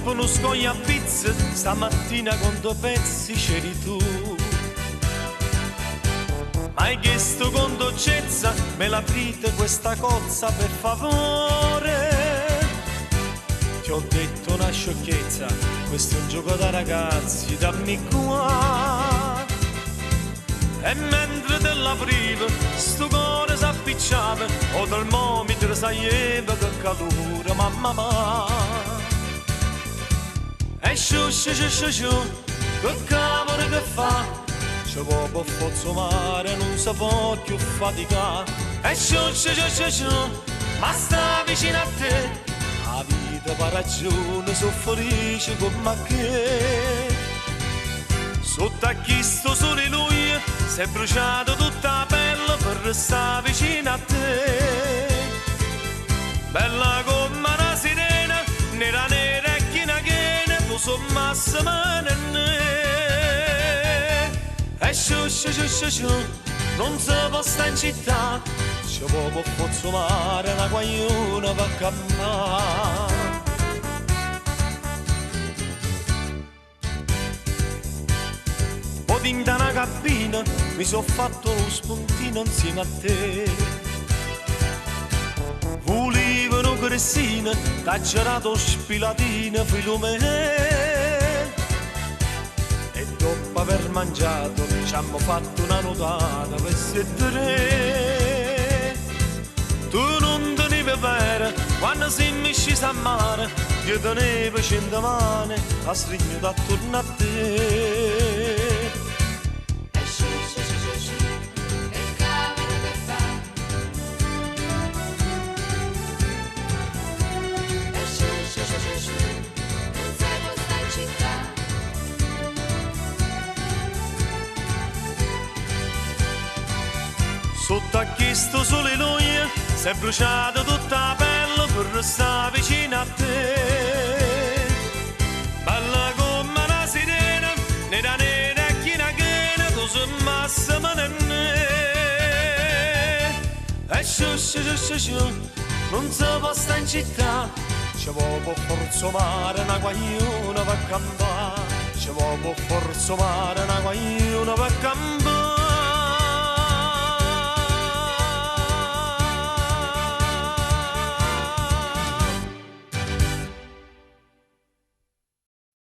troppo non scoglia a pizza, stamattina con 2 pezzi c'eri tu. Ma hai chiesto con dolcezza, me l'aprite questa cozza per favore. Ti ho detto una sciocchezza, questo è un gioco da ragazzi, dammi qua. E mentre te l'aprivo, sto cuore s'appicciava, o dal termometro saieva che calore, mamma. E sciù, che cavolo che fa? C'è poco pozzo mare, non si può più faticare. E sciù, ma sta vicino a te. La vita per ragione, sono felice come che. Sotto a chi sto sole lui, si è bruciato tutta la pelle per restare vicino a te. Bella come una sirena, nera nera e china china, tu son massima nenne. E sciù, non si può stare in città, c'è poco pozzo mare, una guagliona va a camminare. In una cabina mi sono fatto lo spuntino insieme a te. Volevo una gressina, t'ha girato spilatina, filo me. E dopo aver mangiato ci hanno fatto una notata per 7 Tu non tenevi vera, quando siamo scesi a mare, io tenevo 100 mani, a stringere attorno a te. Sotto a questo sole lui si è bruciato tutta la pelle per restare vicino a te. Bella come una sirena, nera nera e china china, tu sei massima nenne. E sciù, non si può stare in città, c'è poco forzo mare, una guagliona va a campare. C'è poco forzo mare, una guagliona va a campare.